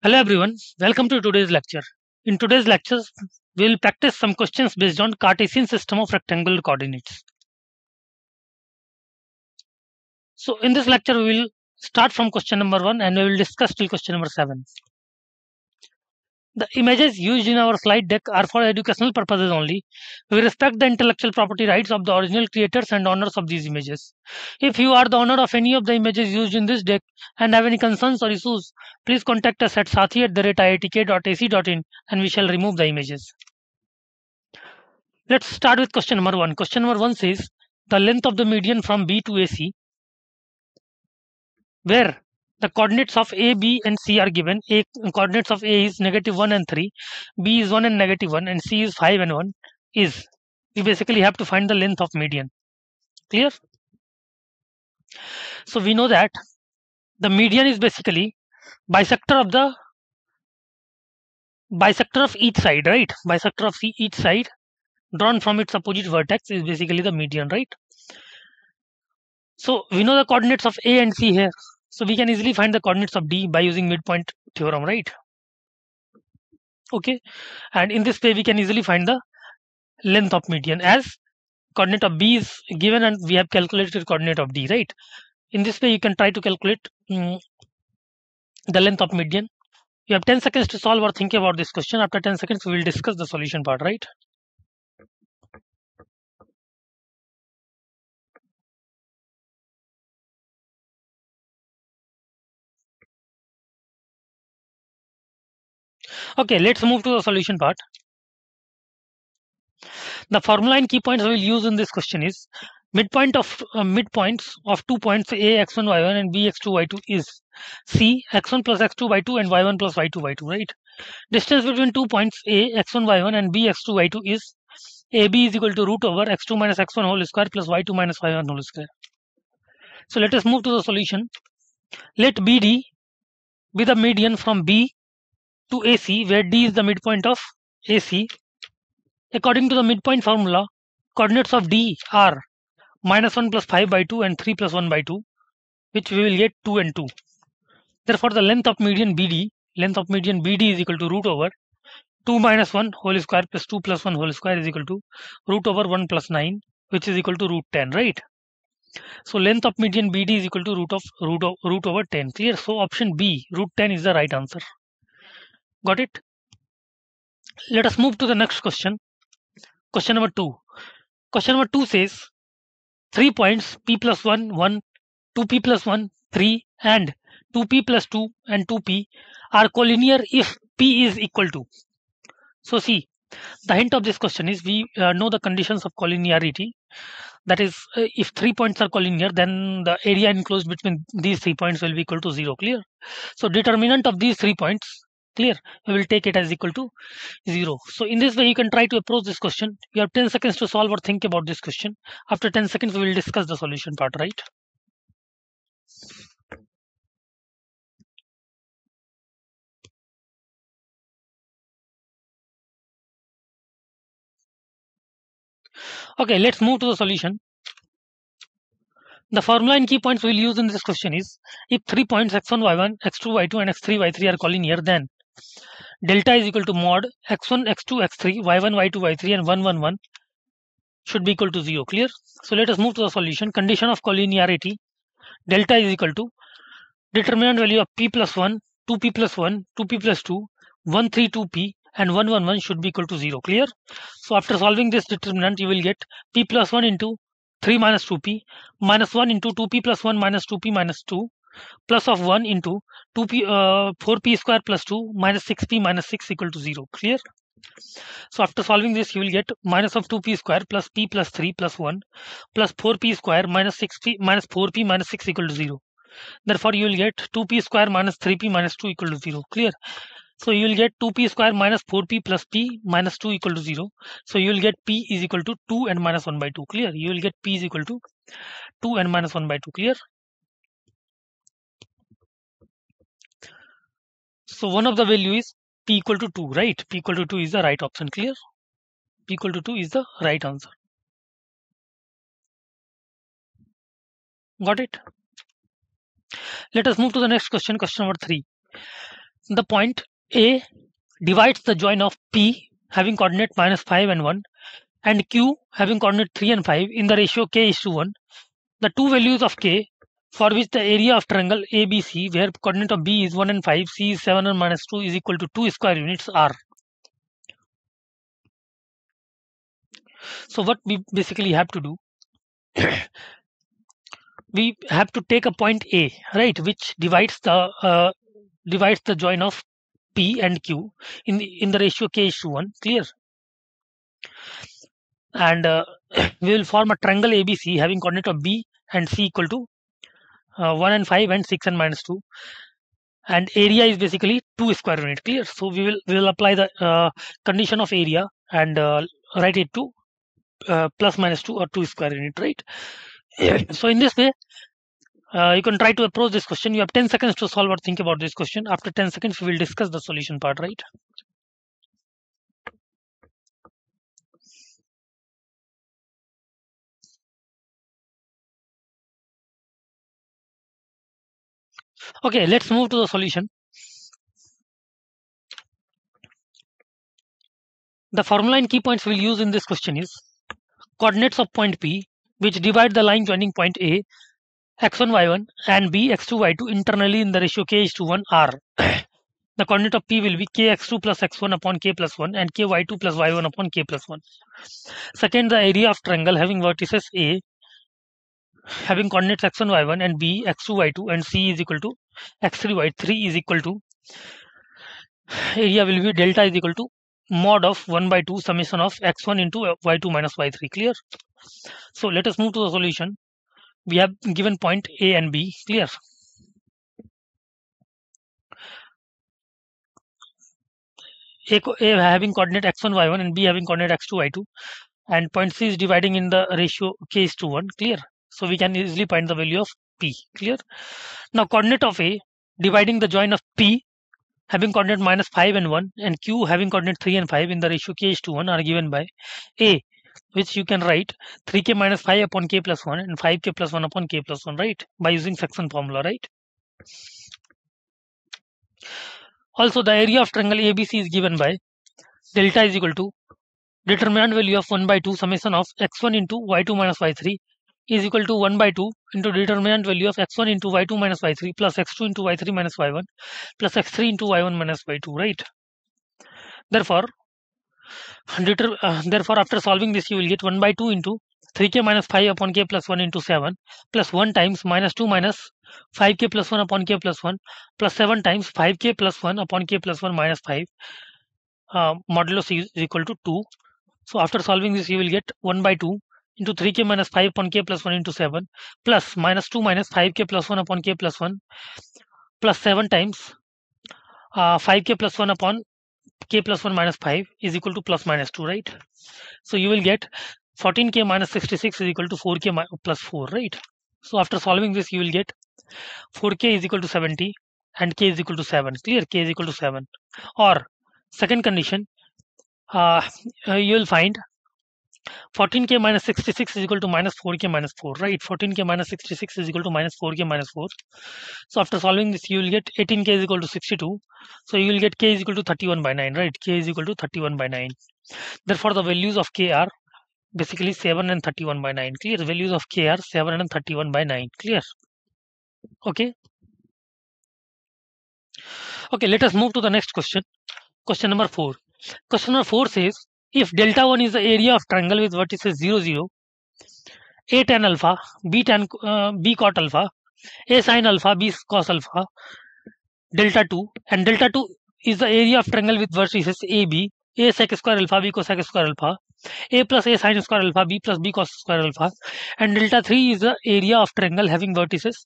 Hello everyone, welcome to today's lecture. In today's lecture, we will practice some questions based on Cartesian system of rectangular coordinates. So in this lecture, we will start from question number 1 and we will discuss till question number 7. The images used in our slide deck are for educational purposes only. We respect the intellectual property rights of the original creators and owners of these images. If you are the owner of any of the images used in this deck and have any concerns or issues, please contact us at sathi@iitk.ac.in and we shall remove the images. Let's start with question number 1. Question number 1 says the length of the median from B to AC, where the coordinates of A, B, and C are given. A coordinates of A is -1 and 3, B is 1 and -1, and C is 5 and 1. Is we basically have to find the length of median. Clear? So we know that the median is basically bisector of each side, right? Bisector of each side drawn from its opposite vertex is basically the median, right? So we know the coordinates of A and C here. So we can easily find the coordinates of D by using midpoint theorem, right? Okay. And in this way, we can easily find the length of median as coordinate of B is given and we have calculated coordinate of D, right? In this way, you can try to calculate the length of median. You have 10 seconds to solve or think about this question. After 10 seconds, we will discuss the solution part, right? Okay, let's move to the solution part. The formula and key points we will use in this question is midpoints of 2 points A x1 y1 and B x2 y2 is C x1 plus x2 y2 and y1 plus y2 y2, right? Distance between 2 points A x1 y1 and B x2 y2 is AB is equal to root over x2 minus x1 whole square plus y2 minus y1 whole square. So let us move to the solution. Let BD be the median from B to AC, where D is the midpoint of AC. According to the midpoint formula, coordinates of D are -1 plus 5 by 2 and 3 plus 1 by 2, which we will get 2 and 2. Therefore, the length of median BD is equal to root over 2 minus 1 whole square plus 2 plus 1 whole square is equal to root over 1 plus 9, which is equal to root 10, right? So length of median BD is equal to root over 10. Clear? So option B, root 10 is the right answer. Got it? Let us move to the next question. Question number 2. Question number 2 says 3 points P plus 1, 1, 2P plus 1, 3 and 2P plus 2 and 2P are collinear if P is equal to. So see, the hint of this question is we know the conditions of collinearity. That is, if 3 points are collinear, then the area enclosed between these 3 points will be equal to 0. Clear? So determinant of these 3 points, clear, we will take it as equal to 0. So in this way, you can try to approach this question. You have 10 seconds to solve or think about this question. After 10 seconds, we will discuss the solution part, right? Okay, let's move to the solution. The formula and key points we'll use in this question is if 3 points x1, y1, x2, y2 and x3, y3 are collinear, then delta is equal to mod x1, x2, x3, y1, y2, y3 and 1, 1, 1 should be equal to 0. Clear? So let us move to the solution. Condition of collinearity, delta is equal to determinant value of p plus 1, 2p plus 1, 2p plus 2, 1, 3, 2p and 1, 1, 1 should be equal to 0. Clear? So after solving this determinant, you will get p plus 1 into 3 minus 2p minus 1 into 2p plus 1 minus 2p minus 2 plus of 1 into 4p square plus 2 minus 6p minus 6 equal to 0. Clear? So after solving this, you will get minus of 2p square plus p plus 3 plus 1 plus 4p square minus 6p minus 4p minus 6 equal to 0. Therefore, you will get 2p square minus 3p minus 2 equal to 0. Clear? So you will get 2p square minus 4p plus p minus 2 equal to 0. So you will get p is equal to 2 and minus 1 by 2. Clear? You will get p is equal to 2 and minus 1 by 2. Clear? So one of the value is p equal to 2, right? P equal to 2 is the right option. Clear? P equal to 2 is the right answer. Got it? Let us move to the next question, question number 3. the point A divides the join of P having coordinate -5 and 1 and Q having coordinate 3 and 5 in the ratio K is to 1. The two values of K for which the area of triangle ABC where coordinate of B is 1 and 5, C is 7 and -2 is equal to 2 square units are. So what we basically have to do, we have to take a point A, right, which divides the join of P and Q in the ratio K is to 1, clear? And we will form a triangle ABC having coordinate of B and C equal to 1 and 5 and 6 and -2, and area is basically 2 square unit, clear? So we will apply the condition of area and write it to +-2 or 2 square unit, right? So in this way you can try to approach this question. You have 10 seconds to solve or think about this question. After 10 seconds we will discuss the solution part, right? Okay, let's move to the solution. The formula and key points we'll use in this question is coordinates of point P which divide the line joining point A x1 y1 and B x2 y2 internally in the ratio K is to 1 are. The coordinate of P will be kx2 plus x1 upon k plus 1 and ky2 plus y1 upon k plus 1. Second, the area of triangle having vertices A having coordinates x1 y1 and B x2 y2 and C is equal to x3 y3 is equal to, area will be delta is equal to mod of 1 by 2 summation of x1 into y2 minus y3, clear? So let us move to the solution. We have given point A and B, clear? A having coordinate x1 y1 and B having coordinate x2 y2, and point C is dividing in the ratio K is to 1, clear? So we can easily find the value of P, clear? Now coordinate of A dividing the join of P having coordinate -5 and 1 and Q having coordinate 3 and 5 in the ratio K is to 1 are given by A, which you can write 3k minus 5 upon k plus 1 and 5k plus 1 upon k plus 1, right, by using section formula, right? Also the area of triangle ABC is given by delta is equal to determinant value of 1 by 2 summation of x1 into y2 minus y3 is equal to 1 by 2 into determinant value of x1 into y2 minus y3 plus x2 into y3 minus y1 plus x3 into y1 minus y2, right? Therefore after solving this you will get 1 by 2 into 3k minus 5 upon k plus 1 into 7 plus 1 times -2 minus 5k plus 1 upon k plus 1 plus 7 times 5k plus 1 upon k plus 1 minus 5 modulo c is equal to 2. So after solving this you will get 1 by 2 into 3k minus 5 upon k plus 1 into 7 plus -2 minus 5k plus 1 upon k plus 1 plus 7 times 5k plus 1 upon k plus 1 minus 5 is equal to +-2, right? So you will get 14k minus 66 is equal to 4k plus 4, right? So after solving this you will get 4k is equal to 70 and k is equal to 7, clear? K is equal to 7. Or second condition, you will find 14k minus 66 is equal to -4k minus 4, right? 14k minus 66 is equal to -4k minus 4. So after solving this you will get 18k is equal to 62. So you will get k is equal to 31 by 9, right? K is equal to 31 by 9. Therefore the values of k are basically 7 and 31 by 9, clear? The values of k are 7 and 31 by 9, clear? Okay, let us move to the next question. Question number 4. Question number 4 says if delta 1 is the area of triangle with vertices 0 0, a tan alpha, b cot alpha, a sin alpha, b cos alpha, delta 2, and delta 2 is the area of triangle with vertices AB, a sec square alpha, b cosec square alpha, a plus a sin square alpha, b plus b cos square alpha, and delta 3 is the area of triangle having vertices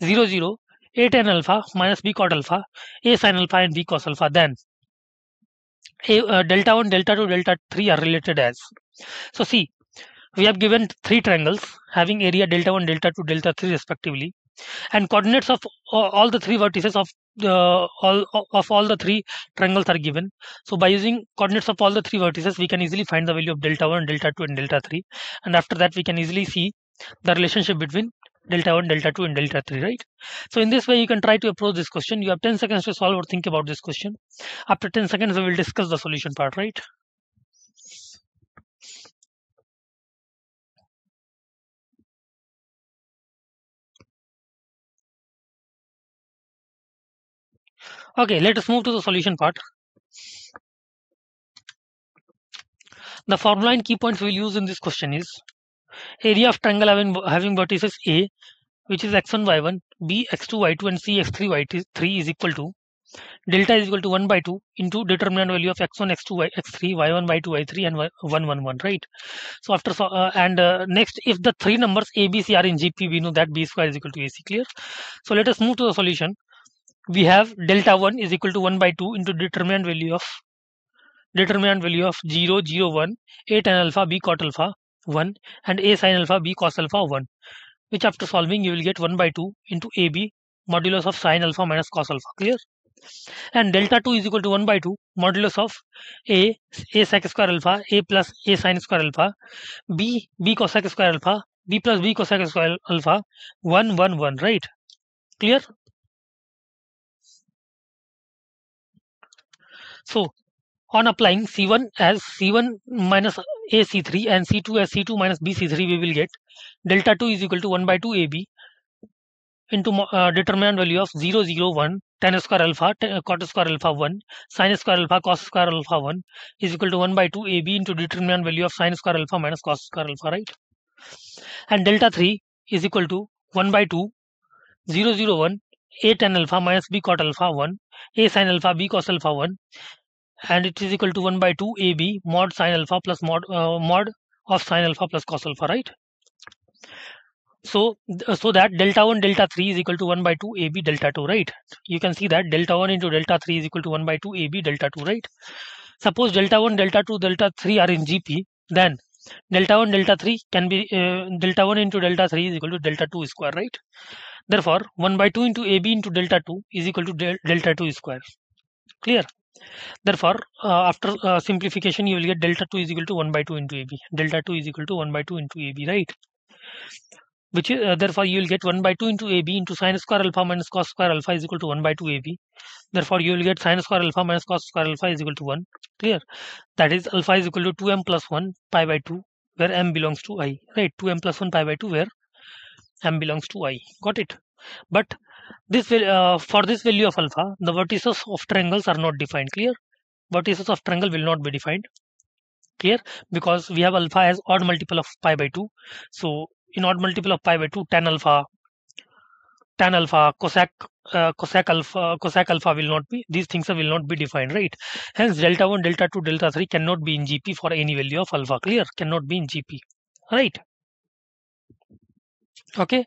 0 0, a tan alpha minus b cot alpha, a sin alpha and b cos alpha. Then delta 1, delta 2, delta 3 are related as. So see, we have given three triangles having area delta 1, delta 2, delta 3 respectively, and coordinates of all the three vertices of all the three triangles are given. So by using coordinates of all the three vertices we can easily find the value of delta 1, delta 2 and delta 3, and after that we can easily see the relationship between delta 1, delta 2 and delta 3, right? So in this way you can try to approach this question. You have 10 seconds to solve or think about this question. After 10 seconds we will discuss the solution part, right? Okay, let us move to the solution part. The formula and key points we will use in this question is area of triangle having vertices A, which is x1 y1, b x2 y2 and c x3 y3 is equal to delta is equal to 1 by 2 into determinant value of x1 x2 x3 y1 y2 y3 and 1 1 1, right? So after next, if the three numbers a b c are in gp, we know that b square is equal to ac. Clear? So let us move to the solution. We have delta 1 is equal to 1 by 2 into determinant value of 0 0 1, a tan alpha b cot alpha 1 and a sin alpha b cos alpha 1, which after solving you will get 1 by 2 into ab modulus of sin alpha minus cos alpha. Clear? And delta 2 is equal to 1 by 2 modulus of a sec square alpha, a plus a sin square alpha, b cosec square alpha, b plus b cosec square alpha 1 1 1, right? Clear? So on applying C1 as C1 minus AC3 and C2 as C2 minus BC3, we will get delta 2 is equal to 1 by 2 AB into determinant value of 0 0 1 tan square alpha cot square alpha 1 sin square alpha cos square alpha 1 is equal to 1 by 2 AB into determinant value of sin square alpha minus cos square alpha, right? And delta 3 is equal to 1 by 2 0 0 1 a tan alpha minus b cot alpha 1 a sin alpha b cos alpha 1, and it is equal to 1 by 2 AB mod sin alpha plus mod of sin alpha plus cos alpha, right? So that delta 1 delta 3 is equal to 1 by 2 AB delta 2, right? You can see that delta 1 into delta 3 is equal to 1 by 2 AB delta 2, right? Suppose delta 1 delta 2 delta 3 are in GP, then delta 1 delta 3 can be delta 1 into delta 3 is equal to delta 2 square, right? Therefore 1 by 2 into AB into delta 2 is equal to delta 2 square. Clear? Therefore, after simplification, you will get delta 2 is equal to 1 by 2 into AB. Delta 2 is equal to 1 by 2 into AB, right? Which therefore you will get 1 by 2 into AB into sin square alpha minus cos square alpha is equal to 1 by 2 AB. Therefore, you will get sin square alpha minus cos square alpha is equal to 1. Clear? That is alpha is equal to 2m plus 1 pi by 2, where m belongs to I, right? 2m plus 1 pi by 2, where m belongs to I. Got it? But this will for this value of alpha, the vertices of triangles are not defined. Clear? Vertices of triangle will not be defined. Clear? Because we have alpha as odd multiple of pi by 2. So in odd multiple of pi by 2, tan alpha, cosec alpha will not be, these things will not be defined, right? Hence delta 1 delta 2 delta 3 cannot be in GP for any value of alpha. Clear? Cannot be in GP, right? Okay.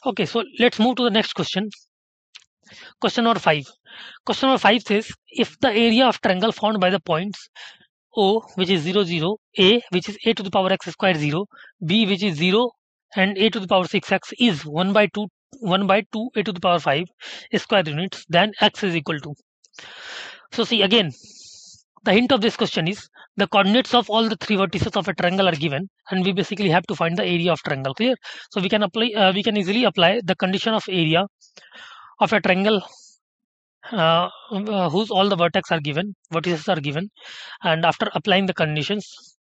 Okay, so let's move to the next question. Question number 5. Question number 5 says if the area of triangle formed by the points O, which is 0 0, A, which is a to the power x square 0, B, which is 0 and a to the power 6x is 1 by 2 a to the power 5 square units, then x is equal to. So see again, the hint of this question is the coordinates of all the three vertices of a triangle are given, and we basically have to find the area of triangle. Clear? So we can easily apply the condition of area of a triangle whose all the vertices are given, and after applying the conditions,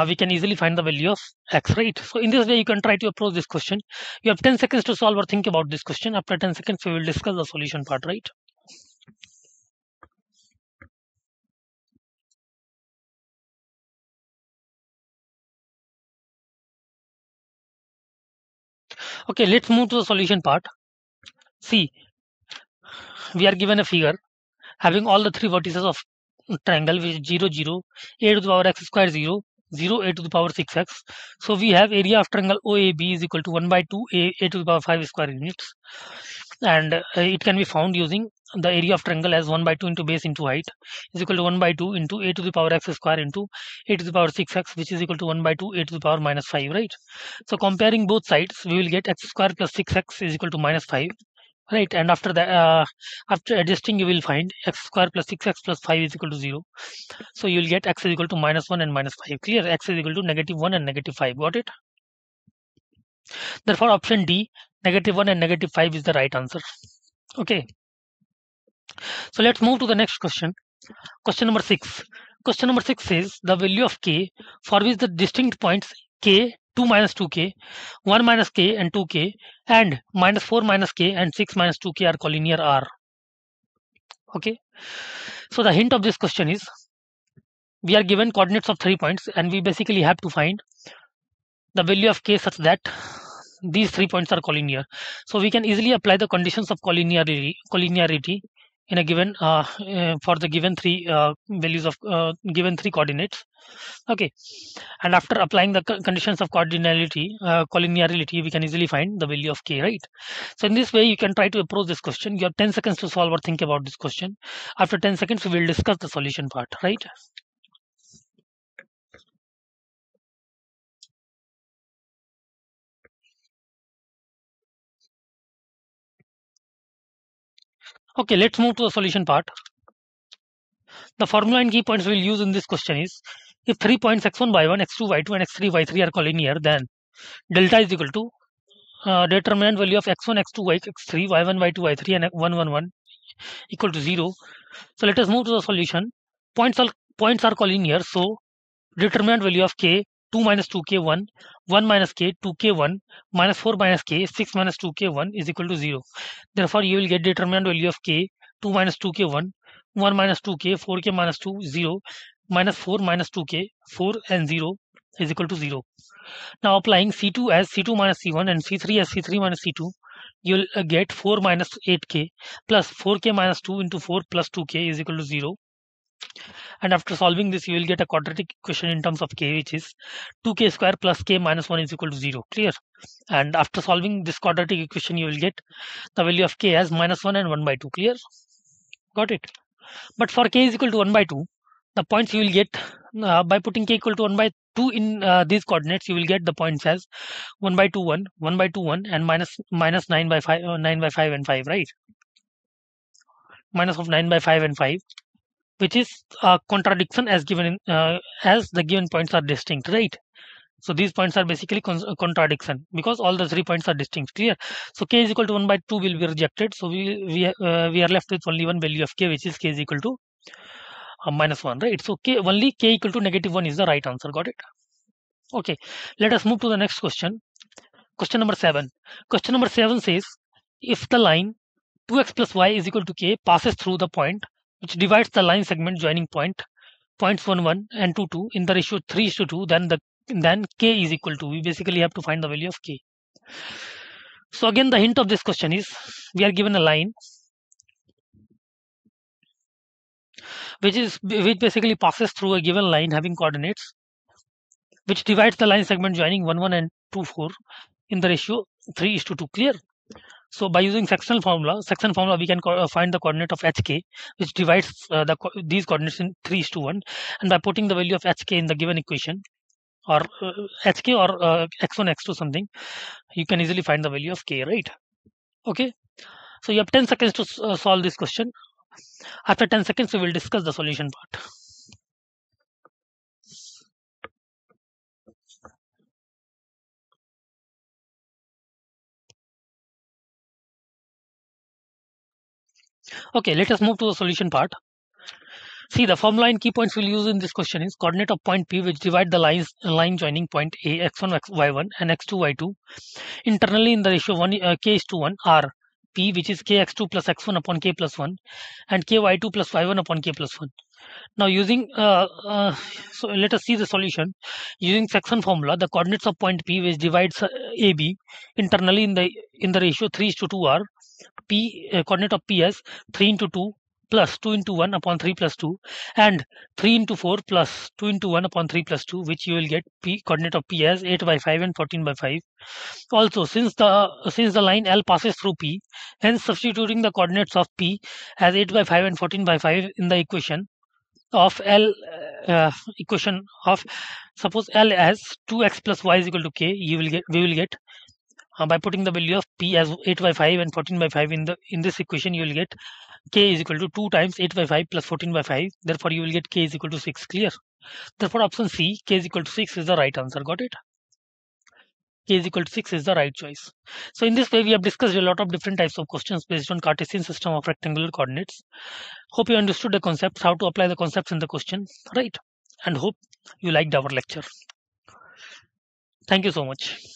we can easily find the value of x, right? So in this way you can try to approach this question. You have 10 seconds to solve or think about this question. After 10 seconds we will discuss the solution part, right? Okay, let's move to the solution part. See, we are given a figure having all the three vertices of triangle, which is 0 0, a to the power x square 0, 0 a to the power 6x. So we have area of triangle OAB is equal to 1 by 2 a to the power 5 square units, and it can be found using the area of triangle as 1 by 2 into base into height is equal to 1 by 2 into a to the power x square into a to the power 6x, which is equal to 1 by 2 a to the power minus 5, right? So comparing both sides, we will get x square plus 6x is equal to minus 5, right? And after that, after adjusting, you will find x square plus 6x plus 5 is equal to 0. So you will get x is equal to minus 1 and minus 5. Clear? X is equal to negative 1 and negative 5. Got it? Therefore, option D, -1 and -5 is the right answer. Okay. So let's move to the next question. Question number 6. Question number 6 says the value of k for which the distinct points k, 2 minus 2k, 1 minus k and 2k, and -4 minus k and 6 minus 2k are collinear are. Okay. So the hint of this question is we are given coordinates of 3 points and we basically have to find the value of k such that these 3 points are collinear. So we can easily apply the conditions of collinearity in a given for the given three values of given three coordinates. Okay, and after applying the conditions of collinearity, we can easily find the value of k, right? So in this way, you can try to approach this question. You have 10 seconds to solve or think about this question. After 10 seconds, we will discuss the solution part, right? Okay, let's move to the solution part. The formula and key points we'll use in this question is if 3 points x1, y1, x2, y2 and x3, y3 are collinear, then delta is equal to determinant value of x1, x2, x3, y1, y2, y3 and 1, 1, 1 equal to 0. So let us move to the solution. Points are collinear, so determinant value of k 2 minus 2k 1, 1 minus k 2k 1, minus 4 minus k 6 minus 2k 1 is equal to 0. Therefore, you will get determinant value of k 2 minus 2k 1, 1 minus 2k 4k minus 2 0, minus 4 minus 2k 4 and 0 is equal to 0. Now applying C2 as C2 minus C1 and C3 as C3 minus C2, you will get 4 minus 8k plus 4k minus 2 into 4 plus 2k is equal to 0. And after solving this, you will get a quadratic equation in terms of k, which is 2k square plus k minus 1 is equal to 0. Clear? And after solving this quadratic equation, you will get the value of k as -1 and 1 by 2. Clear? Got it? But for k is equal to 1 by 2, the points you will get by putting k equal to 1 by 2 in these coordinates, you will get the points as 1 by 2 1, 1 by 2 1, and minus 9 by 5 9 by 5 and 5, right? Minus of 9 by 5 and 5, which is a contradiction as given in, as the given points are distinct, right? So these points are basically contradiction because all the 3 points are distinct. Clear? So k is equal to 1 by 2 will be rejected. So we are left with only one value of k, which is k is equal to -1, right? So only k equal to -1 is the right answer. Got it? Okay, let us move to the next question. Question number 7. Question number 7 says if the line 2x plus y is equal to k passes through the point which divides the line segment joining points 1 1 and 2 2 in the ratio 3:2, then k is equal to, we basically have to find the value of k. So again, the hint of this question is we are given a line which basically passes through a given line having coordinates which divides the line segment joining 1 1 and 2 4 in the ratio 3:2. Clear? So by using section formula, we can find the coordinate of hk, which divides these coordinates in 3:1, and by putting the value of hk in the given equation, or hk or x1 x2 something, you can easily find the value of k, right? Okay, so you have 10 seconds to solve this question. After 10 seconds, we will discuss the solution part. Okay, let us move to the solution part. See, the formula and key points we'll use in this question is coordinate of point P which divide the line joining point A, x1, y1 and x2, y2 internally in the ratio k is to 1 r P, which is kx2 plus x1 upon k plus 1 and ky2 plus y1 upon k plus 1. Now using so let us see the solution. Using section formula, the coordinates of point P which divides AB internally in the ratio 3:2 are P, coordinate of P as 3 into 2 plus 2 into 1 upon 3 plus 2 and 3 into 4 plus 2 into 1 upon 3 plus 2, which you will get P coordinate of P as 8 by 5 and 14 by 5. Also, since the line L passes through P, hence substituting the coordinates of P as 8 by 5 and 14 by 5 in the equation of L, suppose L as 2x plus y is equal to k, we will get by putting the value of P as 8 by 5 and 14 by 5 in this equation, you will get k is equal to 2 times 8 by 5 plus 14 by 5. Therefore, you will get k is equal to 6. Clear? Therefore, option C, k is equal to 6 is the right answer. Got it? k is equal to 6 is the right choice. So in this way, we have discussed a lot of different types of questions based on Cartesian system of rectangular coordinates. Hope you understood the concepts, how to apply the concepts in the question, right? And hope you liked our lecture. Thank you so much.